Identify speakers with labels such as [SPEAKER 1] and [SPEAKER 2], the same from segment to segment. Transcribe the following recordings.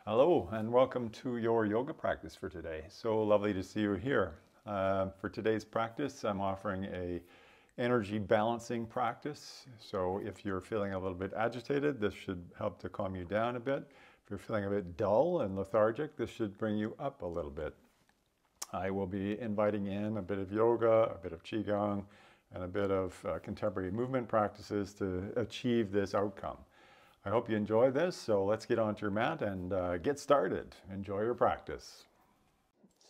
[SPEAKER 1] Hello and welcome to your yoga practice for today. So lovely to see you here. For today's practice, I'm offering a energy balancing practice. So if you're feeling a little bit agitated, this should help to calm you down a bit. If you're feeling a bit dull and lethargic, this should bring you up a little bit. I will be inviting in a bit of yoga, a bit of Qi Gong, and a bit of contemporary movement practices to achieve this outcome. I hope you enjoy this, so let's get onto your mat and get started. Enjoy your practice.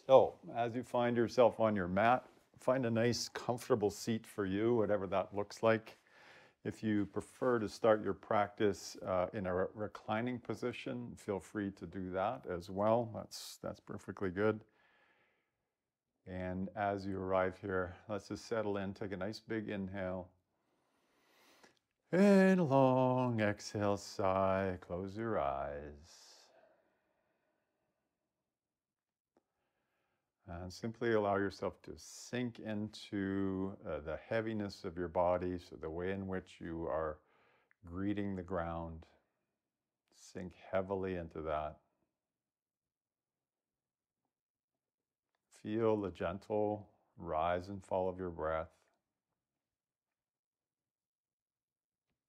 [SPEAKER 1] So, as you find yourself on your mat, find a nice, comfortable seat for you, whatever that looks like. If you prefer to start your practice in a reclining position, feel free to do that as well. That's perfectly good. And as you arrive here, let's just settle in, take a nice big inhale. And a long exhale, sigh, close your eyes. And simply allow yourself to sink into the heaviness of your body, so the way in which you are greeting the ground. Sink heavily into that. Feel the gentle rise and fall of your breath.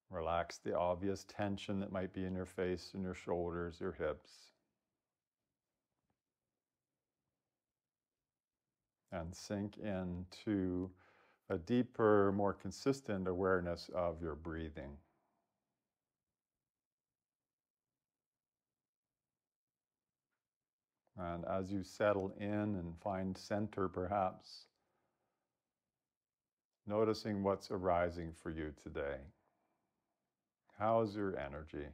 [SPEAKER 1] Relax the obvious tension that might be in your face and your shoulders, your hips. And sink into a deeper, more consistent awareness of your breathing. And as you settle in and find center, perhaps, noticing what's arising for you today. How's your energy?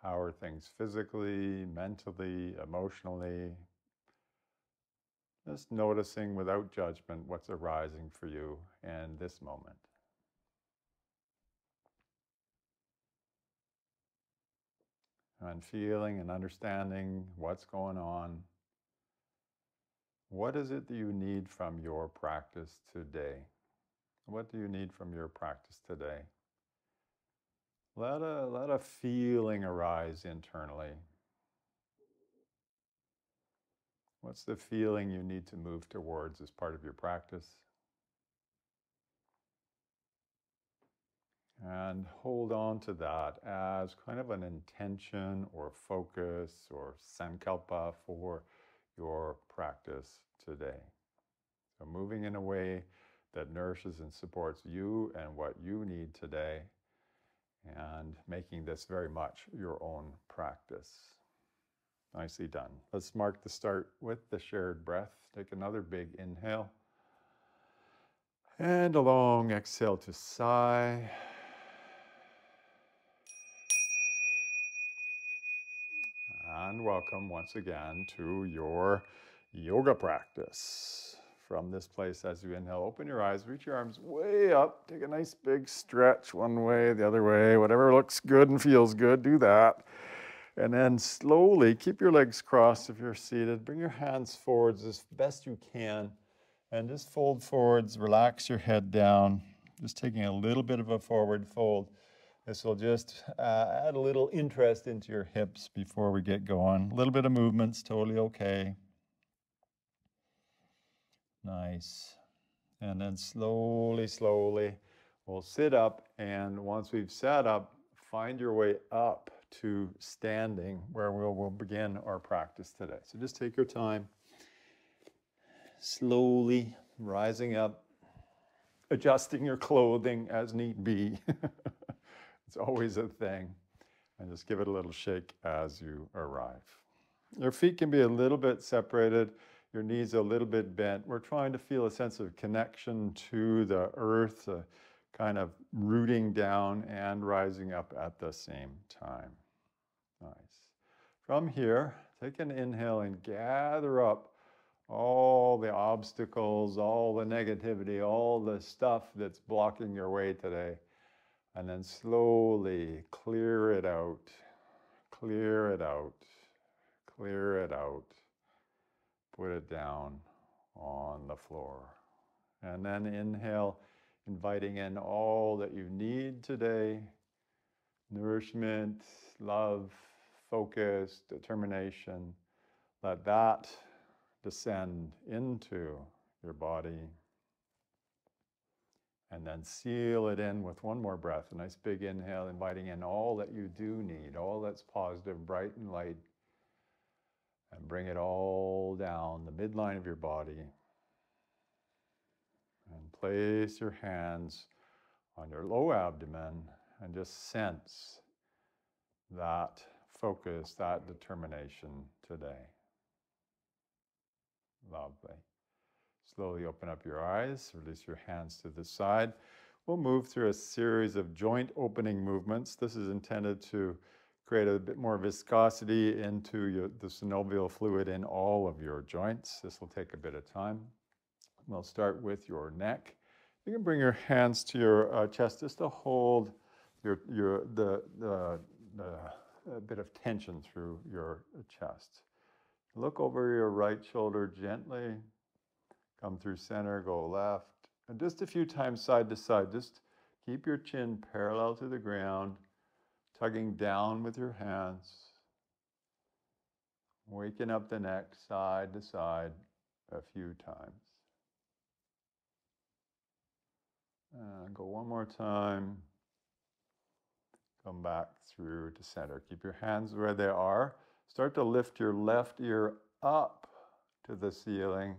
[SPEAKER 1] How are things physically, mentally, emotionally? Just noticing without judgment what's arising for you in this moment. And feeling and understanding what's going on. What is it that you need from your practice today? What do you need from your practice today? Let a feeling arise internally. What's the feeling you need to move towards as part of your practice? And hold on to that as kind of an intention or focus or sankalpa for your practice today. So moving in a way that nourishes and supports you and what you need today, and making this very much your own practice. Nicely done. Let's mark the start with the shared breath. Take another big inhale. And a long exhale to sigh. And welcome once again to your yoga practice. From this place, as you inhale, open your eyes, reach your arms way up, take a nice big stretch one way, the other way, whatever looks good and feels good, do that. And then slowly keep your legs crossed if you're seated. Bring your hands forwards as best you can. And just fold forwards, relax your head down. Just taking a little bit of a forward fold. This will just add a little interest into your hips before we get going. A little bit of movement's totally okay. Nice. And then slowly, slowly, we'll sit up. And once we've sat up, find your way up to standing, where we'll begin our practice today. So just take your time, slowly rising up, adjusting your clothing as need be. It's always a thing. And just give it a little shake as you arrive. Your feet can be a little bit separated, your knees a little bit bent. We're trying to feel a sense of connection to the earth, kind of rooting down and rising up at the same time. Nice. From here, take an inhale and gather up all the obstacles, all the negativity, all the stuff that's blocking your way today. And then slowly clear it out, clear it out, clear it out. Put it down on the floor. And then inhale, inviting in all that you need today. Nourishment, love, focus, determination, let that descend into your body. And then seal it in with one more breath, a nice big inhale, inviting in all that you do need, all that's positive, bright and light. And bring it all down the midline of your body. And place your hands on your low abdomen and just sense that focus, that determination today. Lovely. Slowly open up your eyes, release your hands to the side. We'll move through a series of joint opening movements. This is intended to create a bit more viscosity into the synovial fluid in all of your joints. This will take a bit of time. We'll start with your neck. You can bring your hands to your chest just to hold the bit of tension through your chest. Look over your right shoulder gently. Come through center, go left. And just a few times side to side. Just keep your chin parallel to the ground, tugging down with your hands. Waking up the neck side to side a few times. And go one more time. Come back through to center. Keep your hands where they are. Start to lift your left ear up to the ceiling.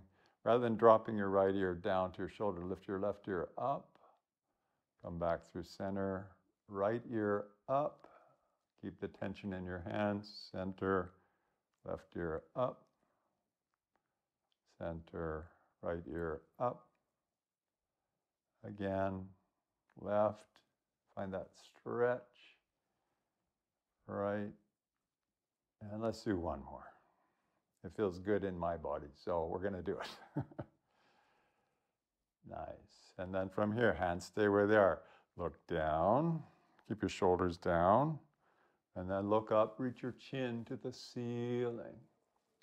[SPEAKER 1] Rather than dropping your right ear down to your shoulder, lift your left ear up. Come back through center. Right ear up. Keep the tension in your hands. Center. Left ear up. Center. Right ear up. Again. Left. Find that stretch. Right. And let's do one more. It feels good in my body, so we're going to do it. Nice. And then from here, hands stay where they are. Look down. Keep your shoulders down. And then look up, reach your chin to the ceiling.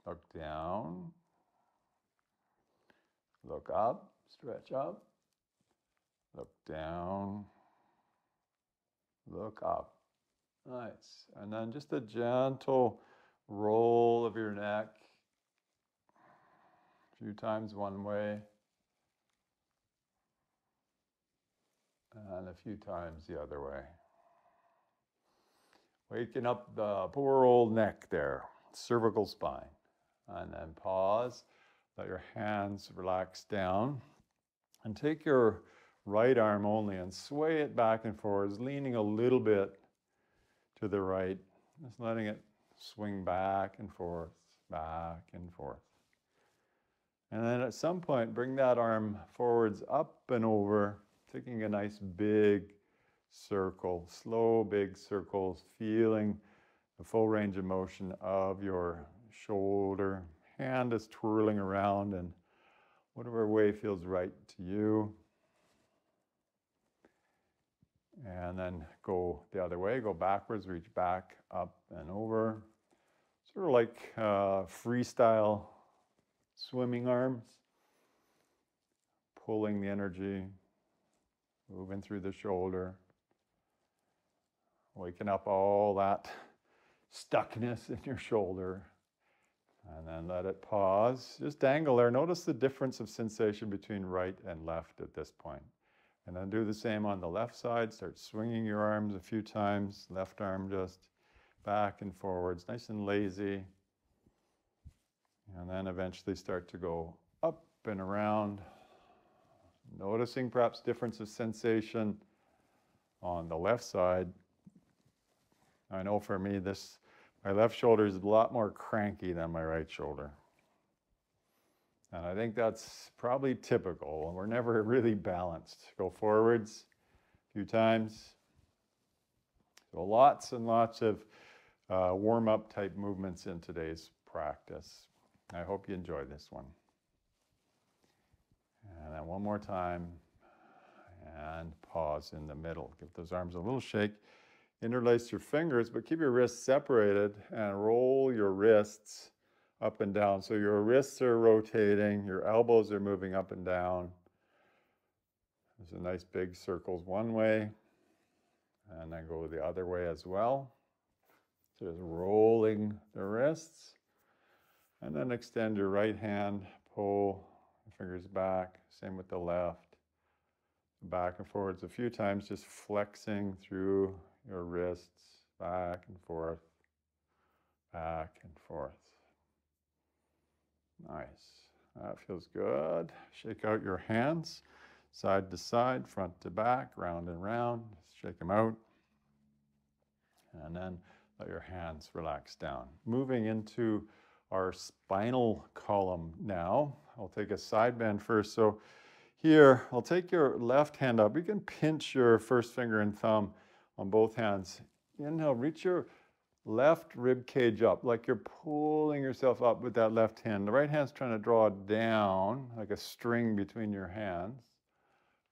[SPEAKER 1] Look down. Look up, stretch up. Look down. Look up. Nice. And then just a gentle roll of your neck. A few times one way. And a few times the other way. Waking up the poor old neck there, cervical spine. And then pause, let your hands relax down. And take your right arm only and sway it back and forwards, leaning a little bit to the right. Just letting it swing back and forth, back and forth. And then at some point, bring that arm forwards, up and over, taking a nice big circle, slow big circles, feeling the full range of motion of your shoulder. Hand is twirling around in whatever way feels right to you. And then go the other way, go backwards, reach back, up and over. Sort of like freestyle swimming arms. Pulling the energy, moving through the shoulder. Waking up all that stuckness in your shoulder. And then let it pause. Just dangle there. Notice the difference of sensation between right and left at this point. And then do the same on the left side. Start swinging your arms a few times. Left arm just back and forwards, nice and lazy. And then eventually start to go up and around. Noticing perhaps difference of sensation on the left side. I know for me, my left shoulder is a lot more cranky than my right shoulder. And I think that's probably typical. We're never really balanced. Go forwards a few times. So lots and lots of warm-up type movements in today's practice. I hope you enjoy this one. And then one more time. And pause in the middle. Give those arms a little shake. Interlace your fingers, but keep your wrists separated and roll your wrists up and down. So your wrists are rotating, your elbows are moving up and down. There's a nice big circles one way, and then go the other way as well. So just roll pulling the wrists. And then extend your right hand, pull the fingers back. Same with the left. Back and forwards a few times, just flexing through your wrists, back and forth, back and forth. Nice. That feels good. Shake out your hands, side to side, front to back, round and round. Shake them out. And then let your hands relax down. Moving into our spinal column now. I'll take a side bend first. So here, I'll take your left hand up. You can pinch your first finger and thumb on both hands. Inhale, reach your left rib cage up, like you're pulling yourself up with that left hand. The right hand's trying to draw down, like a string between your hands.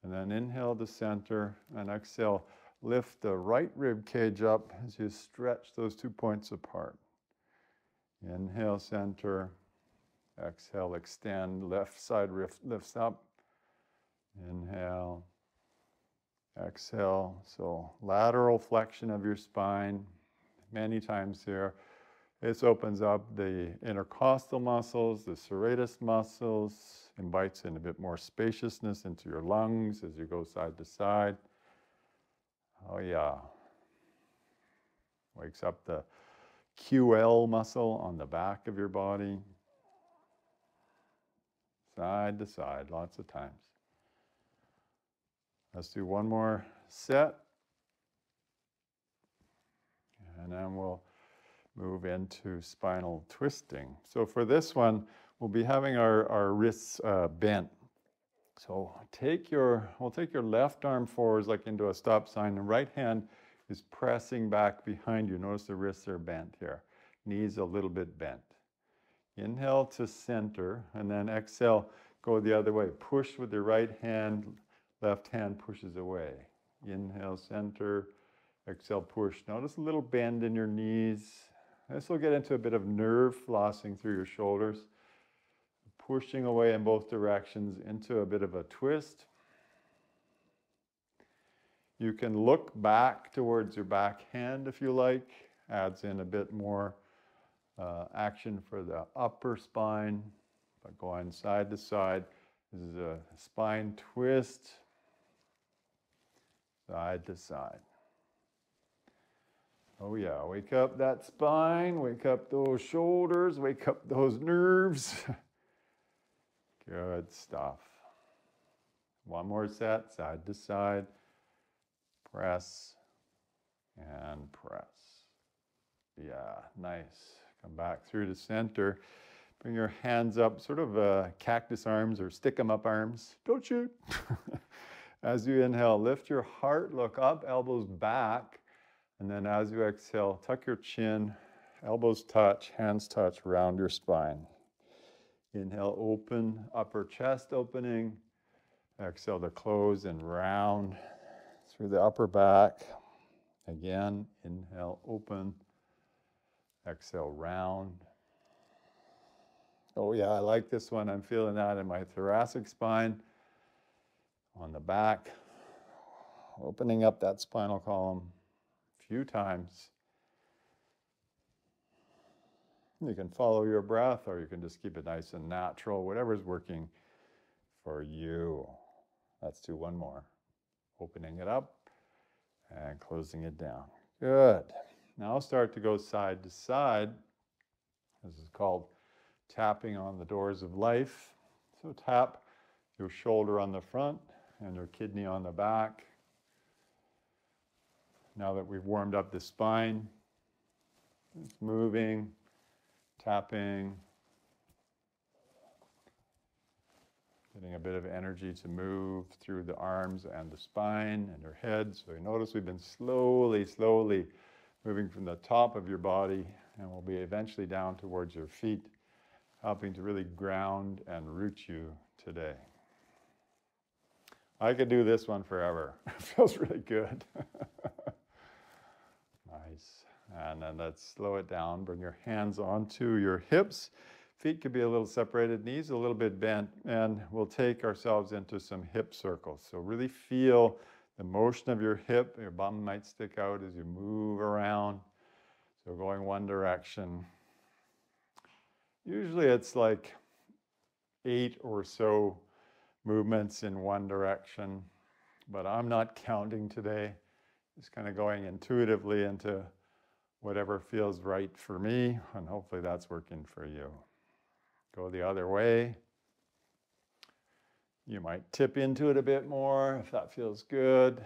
[SPEAKER 1] And then inhale to center, and exhale, lift the right rib cage up as you stretch those 2 points apart. Inhale, center. Exhale, extend. Left side lifts up. Inhale. Exhale. So lateral flexion of your spine many times here. This opens up the intercostal muscles, the serratus muscles, invites in a bit more spaciousness into your lungs as you go side to side. Oh yeah. Wakes up the QL muscle on the back of your body. Side to side, lots of times. Let's do one more set. And then we'll move into spinal twisting. So for this one, we'll be having our wrists bent. So we'll take your left arm forwards like into a stop sign. The right hand is pressing back behind you. Notice the wrists are bent here. Knees a little bit bent. Inhale to center, and then exhale, go the other way. Push with your right hand, left hand pushes away. Inhale, center, exhale, push. Notice a little bend in your knees. This will get into a bit of nerve flossing through your shoulders. Pushing away in both directions into a bit of a twist. You can look back towards your back hand if you like. Adds in a bit more action for the upper spine. But going side to side. This is a spine twist. Side to side. Oh yeah, wake up that spine, wake up those shoulders, wake up those nerves. Good stuff. One more set, side to side. Press and press. Yeah, nice. Come back through the center. Bring your hands up, sort of cactus arms or stick 'em up arms. Don't shoot. As you inhale, lift your heart, look up, elbows back. And then as you exhale, tuck your chin, elbows touch, hands touch around your spine. Inhale, open, upper chest opening. Exhale to close and round through the upper back. Again, inhale, open. Exhale, round. Oh yeah, I like this one. I'm feeling that in my thoracic spine. On the back. Opening up that spinal column a few times. You can follow your breath, or you can just keep it nice and natural, whatever's working for you. Let's do one more. Opening it up and closing it down. Good. Now I'll start to go side to side. This is called tapping on the doors of life. So tap your shoulder on the front and your kidney on the back. Now that we've warmed up the spine, it's moving. Tapping, getting a bit of energy to move through the arms and the spine and your head. So you notice we've been slowly moving from the top of your body, and we'll be eventually down towards your feet, helping to really ground and root you today. I could do this one forever. It feels really good. Nice. And then let's slow it down. Bring your hands onto your hips. Feet could be a little separated, knees a little bit bent, and we'll take ourselves into some hip circles. So really feel the motion of your hip. Your bum might stick out as you move around. So going one direction. Usually it's like 8 or so movements in one direction, but I'm not counting today. Just kind of going intuitively into whatever feels right for me, and hopefully that's working for you. Go the other way. You might tip into it a bit more if that feels good.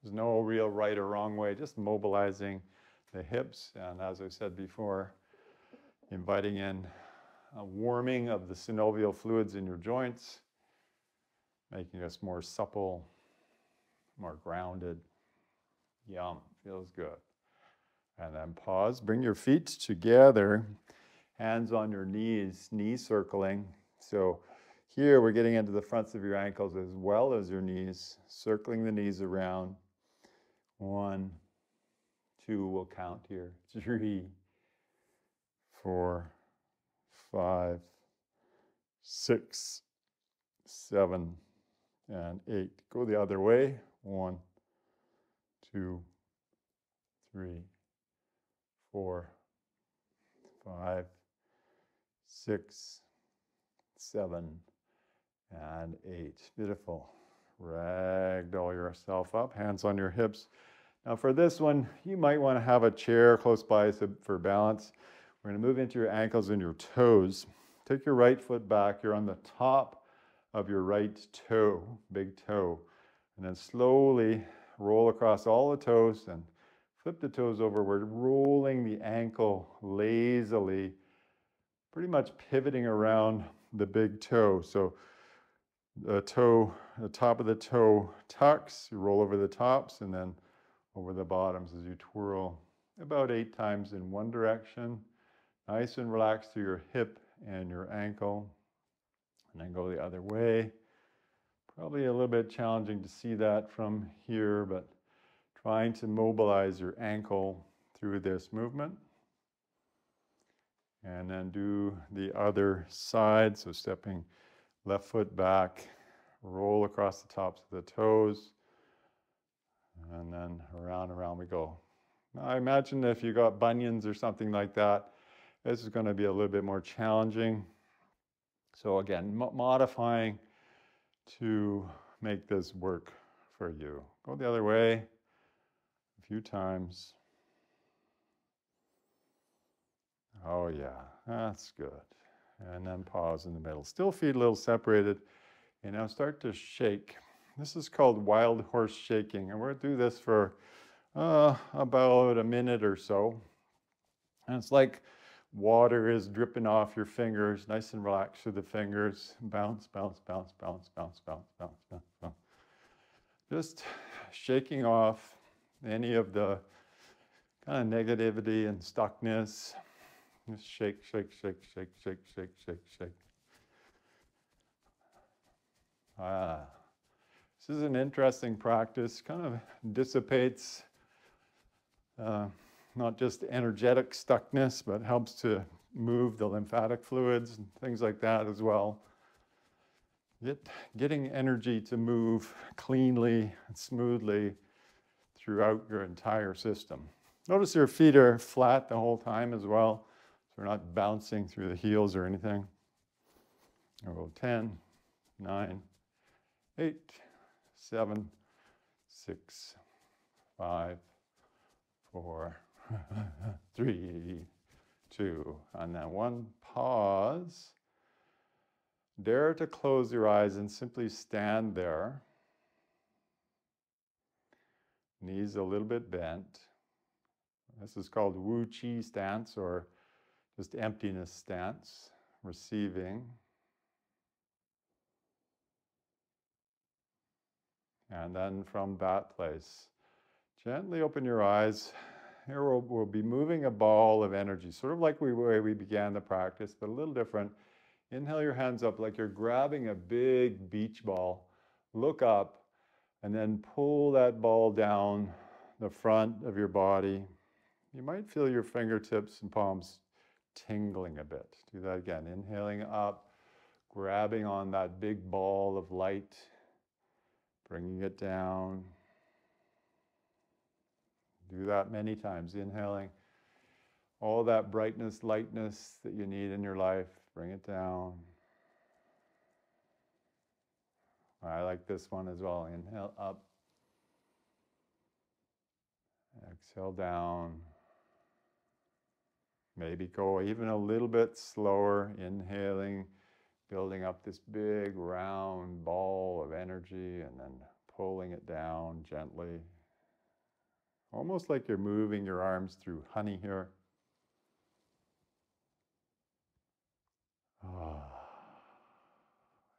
[SPEAKER 1] There's no real right or wrong way, just mobilizing the hips, and as I said before, inviting in a warming of the synovial fluids in your joints, making us more supple, more grounded. Yum, feels good. And then pause, bring your feet together, hands on your knees, knee circling. So here we're getting into the fronts of your ankles as well as your knees, circling the knees around. 1, 2, we'll count here. 3, 4, 5, 6, 7, and 8. Go the other way. 1, 2, 3, 4, 5, 6, 7, and 8. Beautiful. Ragdoll yourself up, hands on your hips. Now for this one, you might want to have a chair close by for balance. We're going to move into your ankles and your toes. Take your right foot back. You're on the top of your right toe, big toe. And then slowly roll across all the toes and flip the toes over. We're rolling the ankle lazily, pretty much pivoting around the big toe. So the top of the toe tucks, you roll over the tops and then over the bottoms as you twirl about 8 times in one direction. Nice and relaxed through your hip and your ankle. And then go the other way. Probably a little bit challenging to see that from here, but trying to mobilize your ankle through this movement. And then do the other side. So stepping left foot back, roll across the tops of the toes. And then around and around we go. Now, I imagine if you got bunions or something like that, this is going to be a little bit more challenging. So again, modifying to make this work for you. Go the other way a few times. Oh yeah, that's good. And then pause in the middle. Still feet a little separated. And now start to shake. This is called wild horse shaking. And we're going to do this for about a minute or so. And it's like water is dripping off your fingers, nice and relaxed through the fingers. Bounce, bounce, bounce, bounce, bounce, bounce, bounce, bounce, bounce. Just shaking off any of the kind of negativity and stuckness. Just shake, shake, shake, shake, shake, shake, shake, shake. This is an interesting practice. Kind of dissipates not just energetic stuckness, but helps to move the lymphatic fluids and things like that as well. Getting energy to move cleanly and smoothly throughout your entire system. Notice your feet are flat the whole time as well, so they're not bouncing through the heels or anything. I'll go 10, 9, 8, 7, 6, 5, 4, 3, 2, and then 1. Pause. Dare to close your eyes and simply stand there. Knees a little bit bent. This is called Wu Qi stance, or just emptiness stance, receiving. And then from that place, gently open your eyes. Here we'll be moving a ball of energy, sort of like the way we began the practice, but a little different. Inhale your hands up like you're grabbing a big beach ball. Look up and then pull that ball down the front of your body. You might feel your fingertips and palms tingling a bit. Do that again. Inhaling up, grabbing on that big ball of light, bringing it down. Do that many times. Inhaling All that brightness, lightness that you need in your life, bring it down. I like this one as well. Inhale up. Exhale down. Maybe go even a little bit slower, inhaling, building up this big round ball of energy and then pulling it down gently. Almost like you're moving your arms through honey here.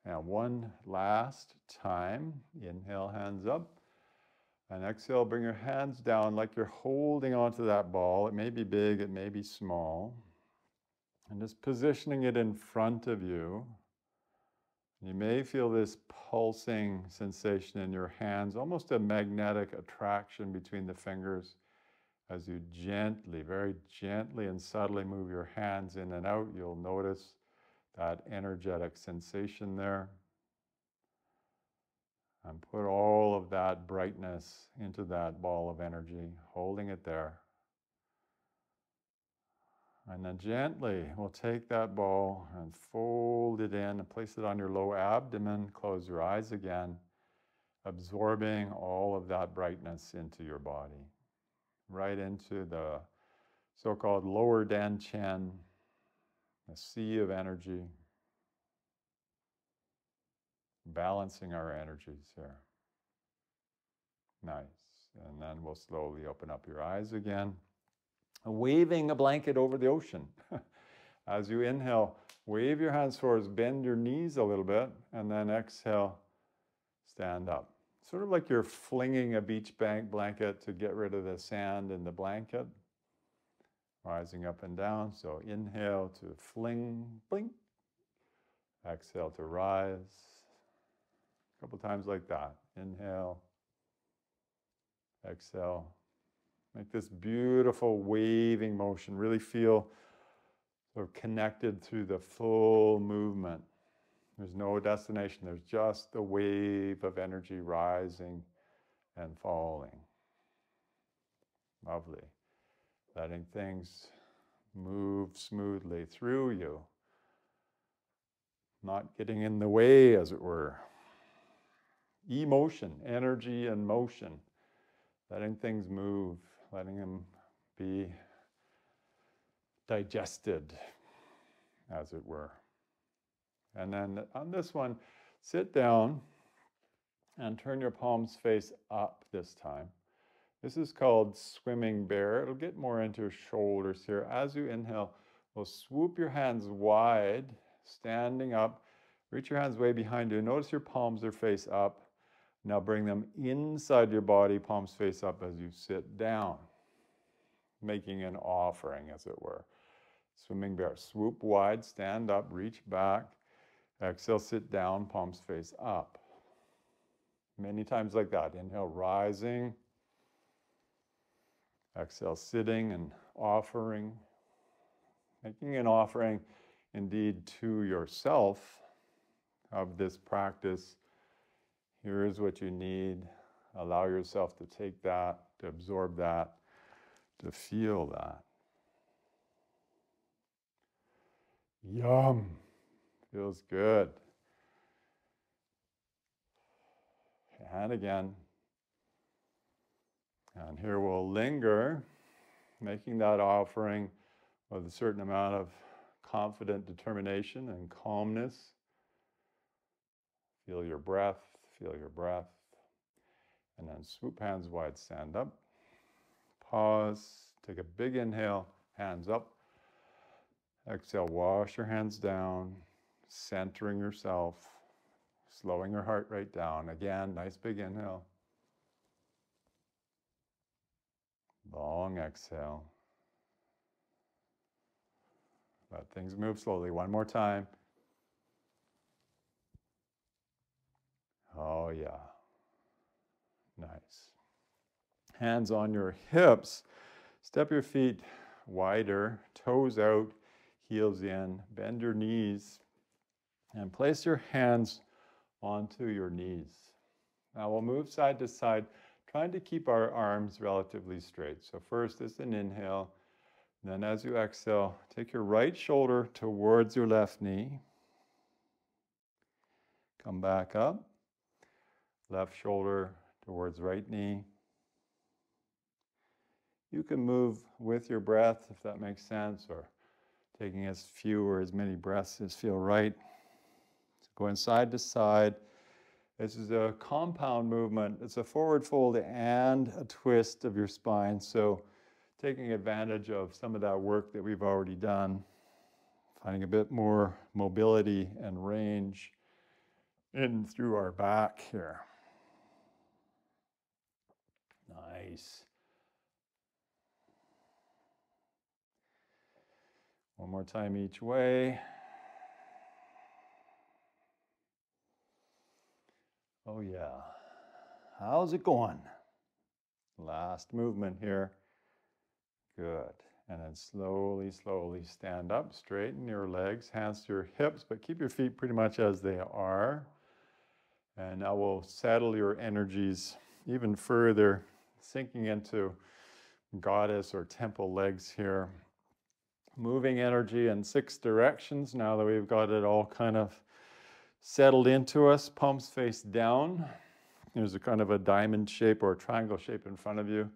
[SPEAKER 1] Now one last time, inhale, hands up. And exhale, bring your hands down like you're holding onto that ball. It may be big, it may be small. And just positioning it in front of you. You may feel this pulsing sensation in your hands, almost a magnetic attraction between the fingers as you gently, very gently and subtly move your hands in and out. You'll notice that energetic sensation there. And put all of that brightness into that ball of energy, holding it there. And then gently, we'll take that ball and fold it in and place it on your low abdomen. Close your eyes again, absorbing all of that brightness into your body, right into the so-called lower dantian, a sea of energy, balancing our energies here. Nice. And then we'll slowly open up your eyes again, waving a blanket over the ocean. As you inhale, wave your hands forwards, bend your knees a little bit, and then exhale, stand up. Sort of like you're flinging a beach bank blanket to get rid of the sand in the blanket. Rising up and down. So inhale to fling, blink. Exhale to rise. A couple times like that. Inhale. Exhale. Make this beautiful waving motion. Really feel sort of connected through the full movement. There's no destination. There's just the wave of energy rising and falling. Lovely. Letting things move smoothly through you. Not getting in the way, as it were. Emotion, energy and motion. Letting things move, letting them be digested, as it were. And then on this one, sit down and turn your palms face up this time. This is called swimming bear. It'll get more into your shoulders here. As you inhale, we'll swoop your hands wide, standing up. Reach your hands way behind you. Notice your palms are face up. Now bring them inside your body, palms face up as you sit down, making an offering, as it were. Swimming bear. Swoop wide, stand up, reach back. Exhale, sit down, palms face up. Many times like that. Inhale, rising. Exhale, sitting and offering. Making an offering, indeed, to yourself of this practice. Here is what you need. Allow yourself to take that, to absorb that, to feel that. Yum. Feels good. And again. And here we'll linger, making that offering with a certain amount of confident determination and calmness. Feel your breath, feel your breath. And then swoop hands wide, stand up. Pause, take a big inhale, hands up. Exhale, wash your hands down, centering yourself, slowing your heart rate down. Again, nice big inhale. Long exhale. Let things move slowly. One more time. Oh, yeah. Nice. Hands on your hips. Step your feet wider, toes out, heels in. Bend your knees and place your hands onto your knees. Now we'll move side to side, trying to keep our arms relatively straight. So first is an inhale. Then as you exhale, take your right shoulder towards your left knee. Come back up. Left shoulder towards right knee. You can move with your breath if that makes sense, or taking as few or as many breaths as feel right. So going side to side. This is a compound movement. It's a forward fold and a twist of your spine. So taking advantage of some of that work that we've already done, finding a bit more mobility and range in through our back here. Nice. One more time each way. Oh yeah. How's it going? Last movement here. Good. And then slowly, slowly stand up, straighten your legs, hands to your hips, but keep your feet pretty much as they are. And now we'll settle your energies even further, sinking into goddess or temple legs here. Moving energy in 6 directions now that we've got it all kind of settled into us. Palms face down. There's a kind of a diamond shape or a triangle shape in front of you.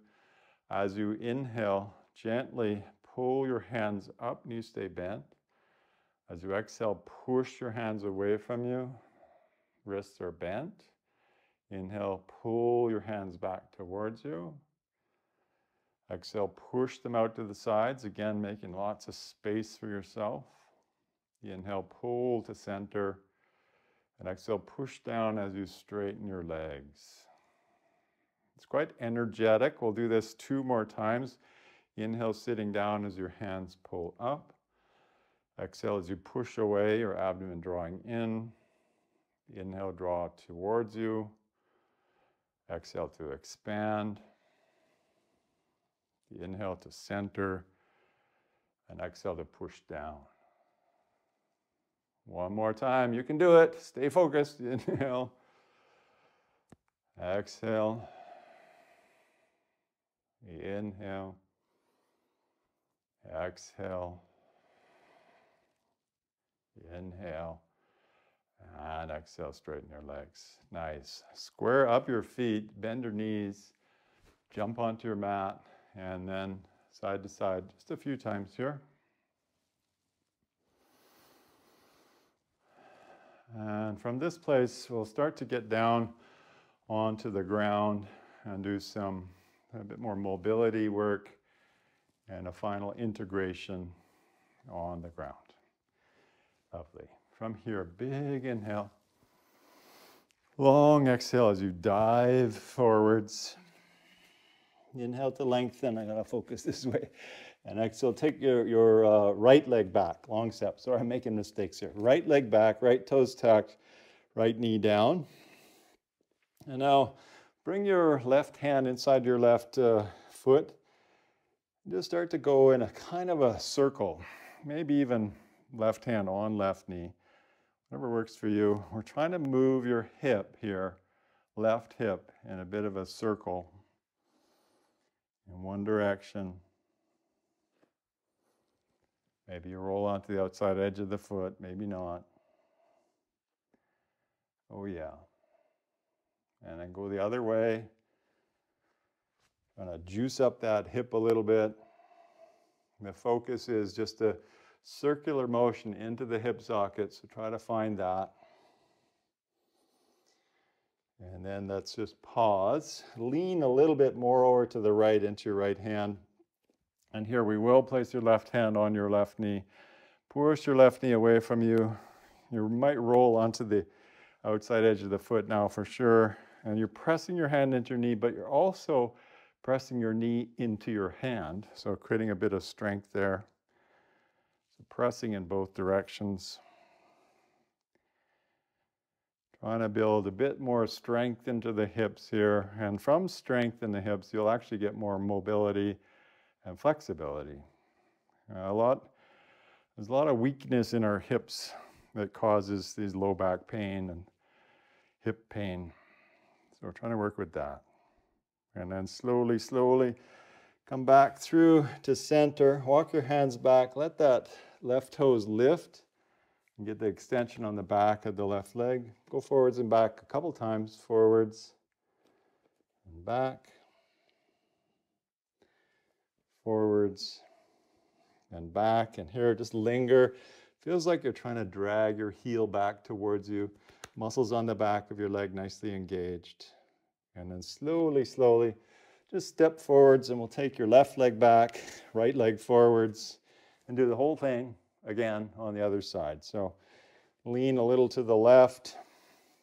[SPEAKER 1] As you inhale, gently pull your hands up, knees stay bent. As you exhale, push your hands away from you. Wrists are bent. Inhale, pull your hands back towards you. Exhale, push them out to the sides, again making lots of space for yourself. Inhale, pull to center. And exhale, push down as you straighten your legs. It's quite energetic. We'll do this 2 more times. Inhale, sitting down as your hands pull up. Exhale as you push away, your abdomen drawing in. Inhale, draw towards you. Exhale to expand. Inhale to center. And exhale to push down. One more time. You can do it. Stay focused. Inhale. Exhale. Inhale. Exhale. Inhale. And exhale, straighten your legs. Nice. Square up your feet, bend your knees, jump onto your mat, and then side to side just a few times here. And from this place, we'll start to get down onto the ground and do a bit more mobility work and a final integration on the ground. Lovely. From here, big inhale. Long exhale as you dive forwards. Inhale to lengthen. I gotta focus this way. And exhale, take your right leg back. Long step. Sorry, I'm making mistakes here. Right leg back, right toes tucked, right knee down. And now bring your left hand inside your left foot. Just start to go in a kind of a circle. Maybe even left hand on left knee. Whatever works for you. We're trying to move your hip here, left hip, in a bit of a circle in one direction. Maybe you roll onto the outside edge of the foot, maybe not. Oh yeah. And then go the other way. Kind of juice up that hip a little bit. The focus is just a circular motion into the hip socket, so try to find that. And then let's just pause. Lean a little bit more over to the right into your right hand. And here we will place your left hand on your left knee. Push your left knee away from you. You might roll onto the outside edge of the foot now for sure. And you're pressing your hand into your knee, but you're also pressing your knee into your hand. So creating a bit of strength there. So pressing in both directions. Trying to build a bit more strength into the hips here. And from strength in the hips, you'll actually get more mobility and flexibility. There's a lot of weakness in our hips that causes these low back pain and hip pain. So we're trying to work with that. And then slowly, slowly Come back through to center. Walk your hands back. Let that left toes lift. And get the extension on the back of the left leg. Go forwards and back a couple times. Forwards and back. Forwards and back. And here, just linger. Feels like you're trying to drag your heel back towards you. Muscles on the back of your leg nicely engaged. And then slowly, slowly, just step forwards and we'll take your left leg back, right leg forwards, and do the whole thing again on the other side. So lean a little to the left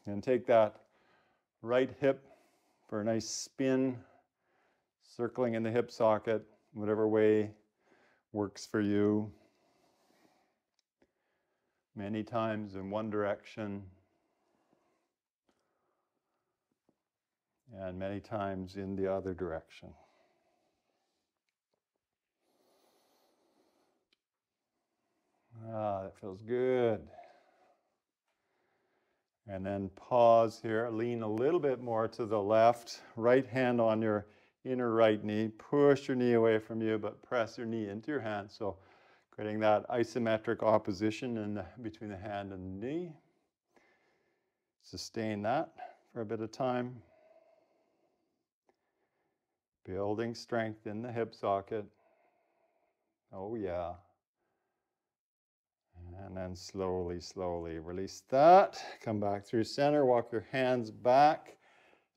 [SPEAKER 1] and take that right hip for a nice spin, circling in the hip socket, whatever way works for you. Many times in one direction and many times in the other direction. Ah, that feels good. And then pause here, lean a little bit more to the left, right hand on your inner right knee, push your knee away from you, but press your knee into your hand. So creating that isometric opposition between the hand and the knee. Sustain that for a bit of time. Building strength in the hip socket. Oh yeah. And then slowly, slowly release that. Come back through center, walk your hands back.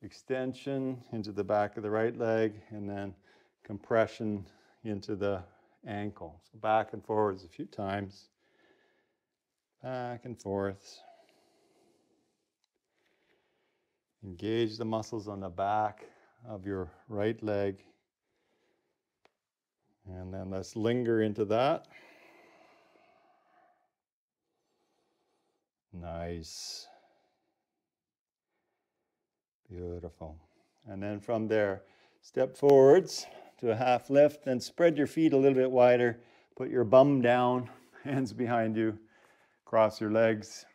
[SPEAKER 1] Extension into the back of the right leg, and then compression into the ankle. So back and forwards a few times. Back and forth. Engage the muscles on the back of your right leg. And then let's linger into that. Nice. Beautiful. And then from there, step forwards to a half lift, then spread your feet a little bit wider. Put your bum down, hands behind you, cross your legs,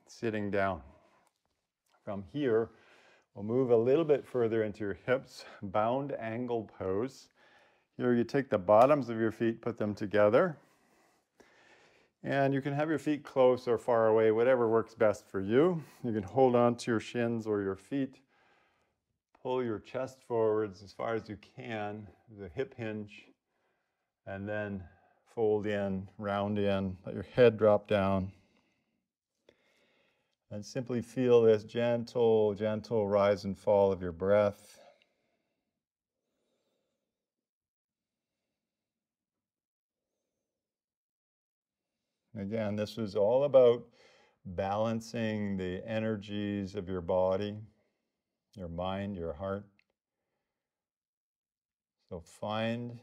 [SPEAKER 1] sitting down. From here, we'll move a little bit further into your hips, bound angle pose. Here you take the bottoms of your feet, put them together. And you can have your feet close or far away, whatever works best for you. You can hold on to your shins or your feet. Pull your chest forwards as far as you can, the hip hinge, and then fold in, round in, let your head drop down. And simply feel this gentle, gentle rise and fall of your breath. Again, this is all about balancing the energies of your body, your mind, your heart. So find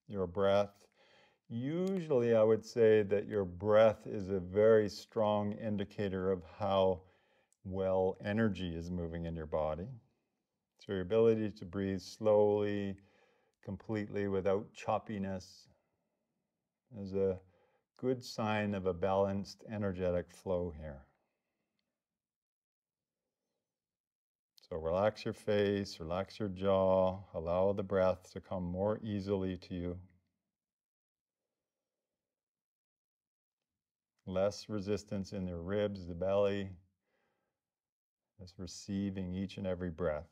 [SPEAKER 1] your breath. Usually I would say that your breath is a very strong indicator of how well energy is moving in your body. So your ability to breathe slowly, completely, without choppiness is a good sign of a balanced energetic flow here. So relax your face, relax your jaw, allow the breath to come more easily to you. Less resistance in the ribs, the belly, just receiving each and every breath.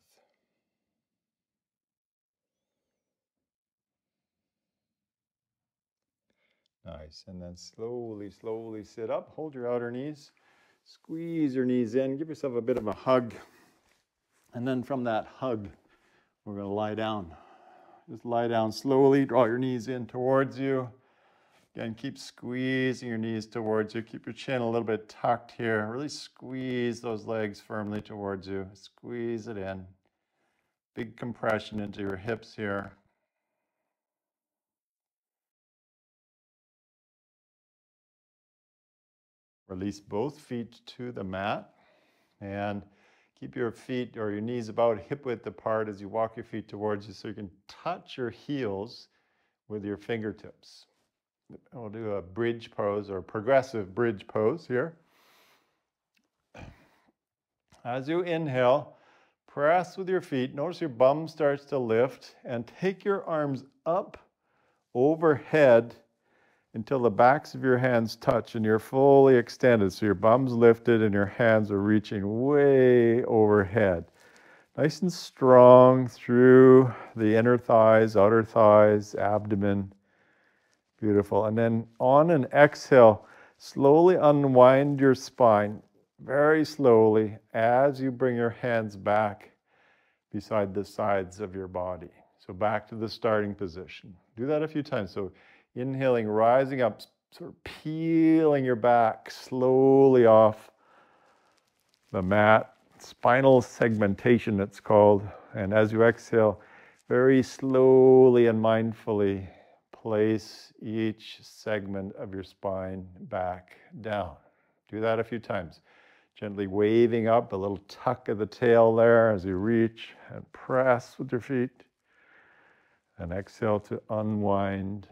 [SPEAKER 1] Nice. And then slowly, slowly sit up. Hold your outer knees. Squeeze your knees in. Give yourself a bit of a hug. And then from that hug, we're going to lie down. Just lie down slowly. Draw your knees in towards you. Again, keep squeezing your knees towards you. Keep your chin a little bit tucked here. Really squeeze those legs firmly towards you. Squeeze it in. Big compression into your hips here. Release both feet to the mat. And keep your feet or your knees about hip width apart as you walk your feet towards you so you can touch your heels with your fingertips. We'll do a bridge pose or progressive bridge pose here. As you inhale, Press with your feet. Notice your bum starts to lift, and take your arms up overhead until the backs of your hands touch and you're fully extended. So your bum's lifted and your hands are reaching way overhead. Nice and strong through the inner thighs, outer thighs, abdomen. Beautiful. And then on an exhale, slowly unwind your spine, very slowly, as you bring your hands back beside the sides of your body. So back to the starting position. Do that a few times. So inhaling, rising up, sort of peeling your back slowly off the mat. Spinal segmentation, it's called. And as you exhale, very slowly and mindfully place each segment of your spine back down. Do that a few times. Gently waving up, a little tuck of the tail there as you reach, and press with your feet. And exhale to unwind.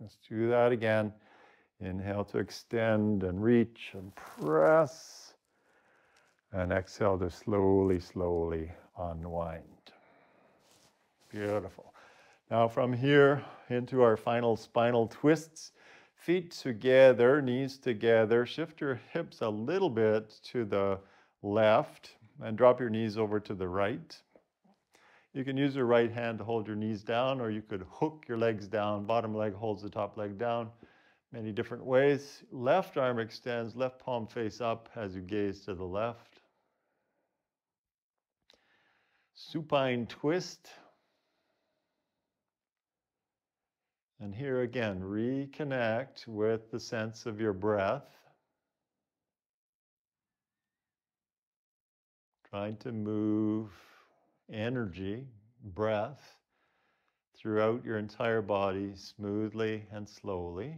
[SPEAKER 1] Let's do that again. Inhale to extend and reach and press. And exhale to slowly, slowly unwind. Beautiful. Now from here into our final spinal twists. Feet together, knees together. Shift your hips a little bit to the left and drop your knees over to the right. You can use your right hand to hold your knees down, or you could hook your legs down. Bottom leg holds the top leg down. Many different ways. Left arm extends, left palm face up as you gaze to the left. Supine twist. And here again, reconnect with the sense of your breath. Trying to move energy, breath, throughout your entire body smoothly and slowly.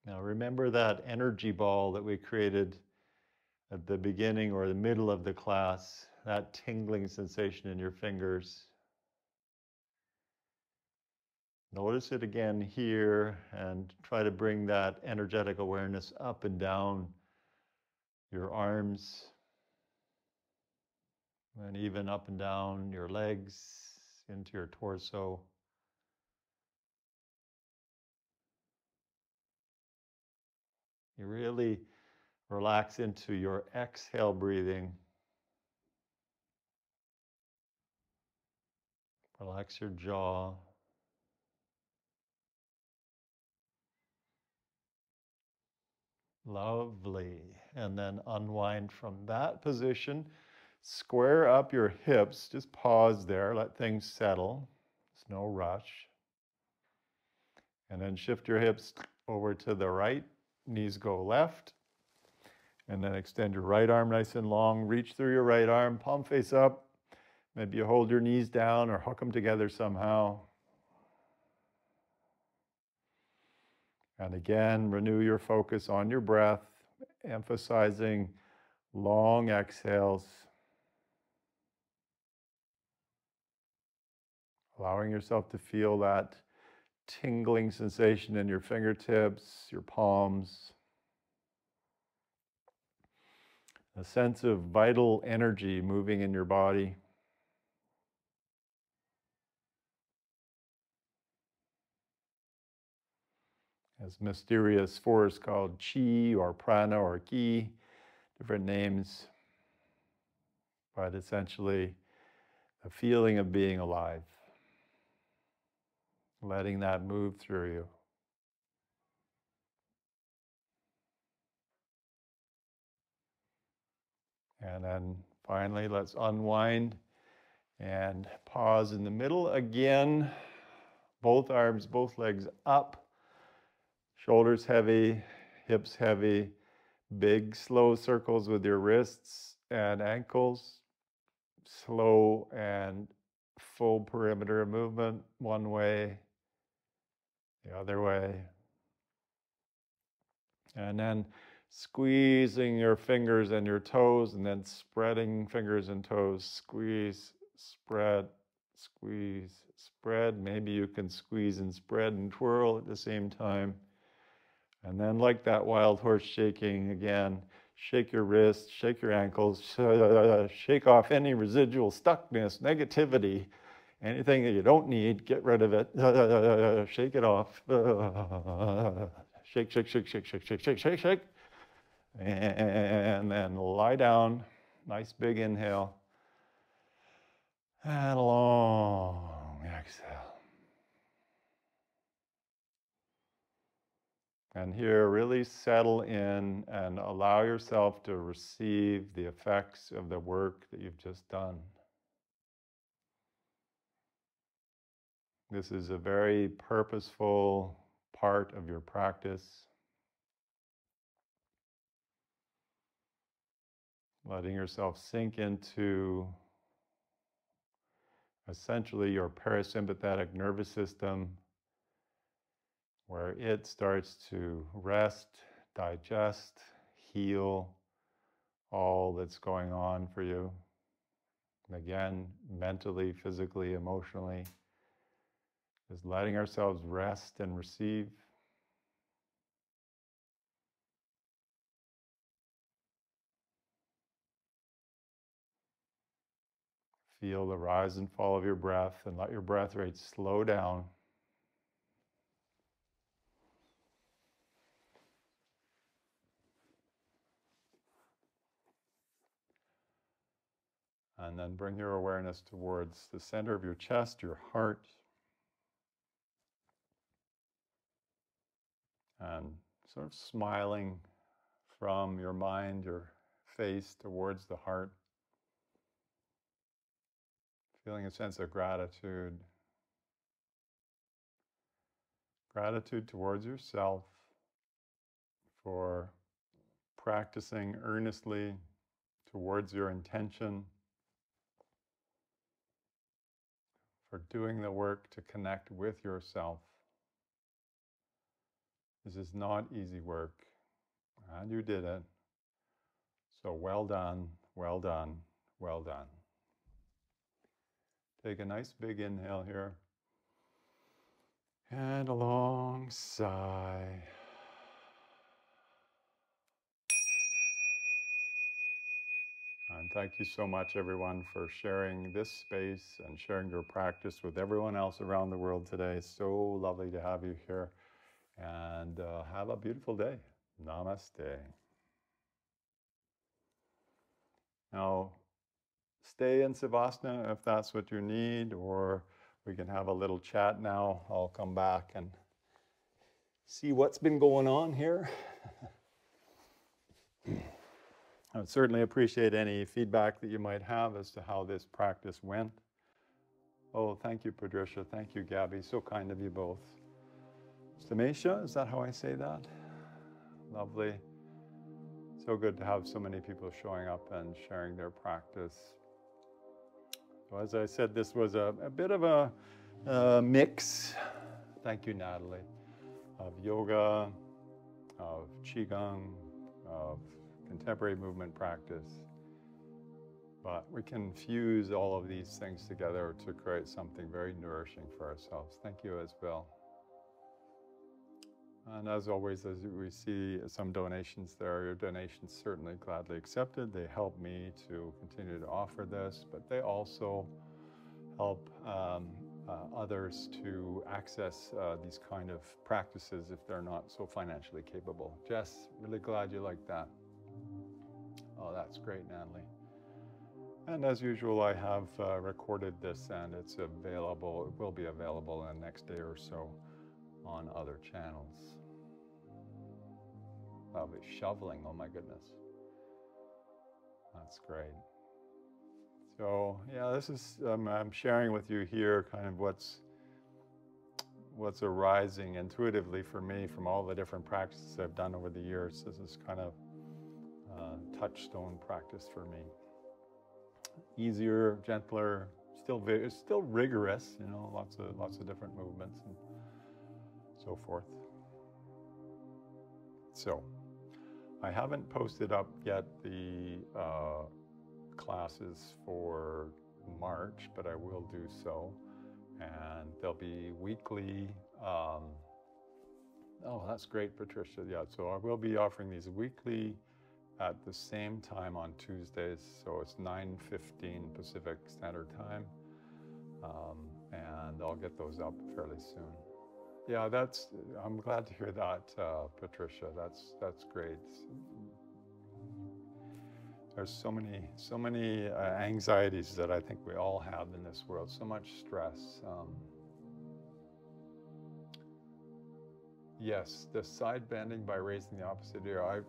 [SPEAKER 1] Now remember that energy ball that we created at the beginning or the middle of the class, that tingling sensation in your fingers. Notice it again here and try to bring that energetic awareness up and down your arms and even up and down your legs into your torso. You really relax into your exhale breathing. Relax your jaw. Lovely. And then unwind from that position. Square up your hips. Just pause there. Let things settle. There's no rush. And then shift your hips over to the right. Knees go left. And then extend your right arm nice and long. Reach through your right arm. Palm face up. Maybe you hold your knees down or hook them together somehow. And again, renew your focus on your breath, emphasizing long exhales, allowing yourself to feel that tingling sensation in your fingertips, your palms, a sense of vital energy moving in your body. This mysterious force called Qi or Prana or Qi, different names, but essentially a feeling of being alive, letting that move through you. And then finally, let's unwind and pause in the middle again. Both arms, both legs up, shoulders heavy, hips heavy, big slow circles with your wrists and ankles, slow and full perimeter of movement, one way, the other way. And then squeezing your fingers and your toes, and then spreading fingers and toes, squeeze, spread, squeeze, spread. Maybe you can squeeze and spread and twirl at the same time. And then like that wild horse shaking again, shake your wrists, shake your ankles, shake off any residual stuckness, negativity, anything that you don't need, get rid of it, shake it off, shake, shake, shake, shake, shake, shake, shake, shake, shake, and then lie down, nice big inhale, and a long exhale. And here, really settle in and allow yourself to receive the effects of the work that you've just done. This is a very purposeful part of your practice. Letting yourself sink into essentially your parasympathetic nervous system, where it starts to rest, digest, heal all that's going on for you. Again, mentally, physically, emotionally, just letting ourselves rest and receive. Feel the rise and fall of your breath, and let your breath rate slow down. And then bring your awareness towards the center of your chest, your heart. And sort of smiling from your mind, your face towards the heart. Feeling a sense of gratitude. Gratitude towards yourself for practicing earnestly towards your intention, for doing the work to connect with yourself. This is not easy work, and you did it. So well done, well done, well done. Take a nice big inhale here, and a long sigh. And thank you so much, everyone, for sharing this space and sharing your practice with everyone else around the world today. It's so lovely to have you here. And have a beautiful day. Namaste. Now, stay in Savasana if that's what you need, or we can have a little chat now. I'll come back and see what's been going on here. I would certainly appreciate any feedback that you might have as to how this practice went. Oh, thank you, Patricia. Thank you, Gabby. So kind of you both. Stamesha, is that how I say that? Lovely. So good to have so many people showing up and sharing their practice. So as I said, this was a bit of a mix, thank you, Natalie, of yoga, of Qi Gong, of contemporary movement practice. But we can fuse all of these things together to create something very nourishing for ourselves. Thank you as well. And as always, as we see some donations there, your donations certainly gladly accepted. They help me to continue to offer this, but they also help others to access these kind of practices if they're not so financially capable. Jess, really glad you like that. Oh, that's great, Natalie. And as usual, I have recorded this, and it's available, it will be available in the next day or so on other channels. Lovely. Shoveling, oh my goodness. That's great. So yeah, this is, I'm sharing with you here kind of what's arising intuitively for me from all the different practices I've done over the years. This is kind of touchstone practice for me. Easier, gentler, still rigorous, you know, lots of different movements and so forth. So I haven't posted up yet the classes for March, but I will do so. And there'll be weekly Oh, that's great, Patricia. Yeah, so I will be offering these weekly at the same time on Tuesdays. So it's 9:15 Pacific Standard Time. And I'll get those up fairly soon. Yeah, I'm glad to hear that, Patricia. That's great. There's so many anxieties that I think we all have in this world, so much stress. Yes, the side bending by raising the opposite ear.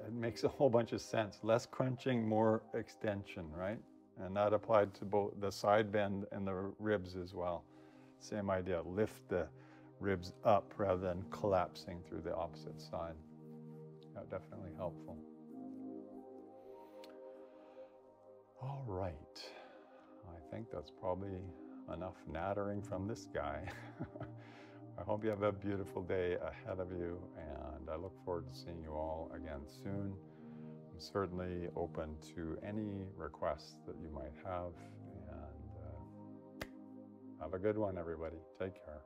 [SPEAKER 1] It makes a whole bunch of sense. Less crunching, more extension, right? And that applied to both the side bend and the ribs as well. Same idea, lift the ribs up rather than collapsing through the opposite side. Yeah, definitely helpful. All right. I think that's probably enough nattering from this guy. I hope you have a beautiful day ahead of you, and I look forward to seeing you all again soon. I'm certainly open to any requests that you might have, and have a good one, everybody. Take care.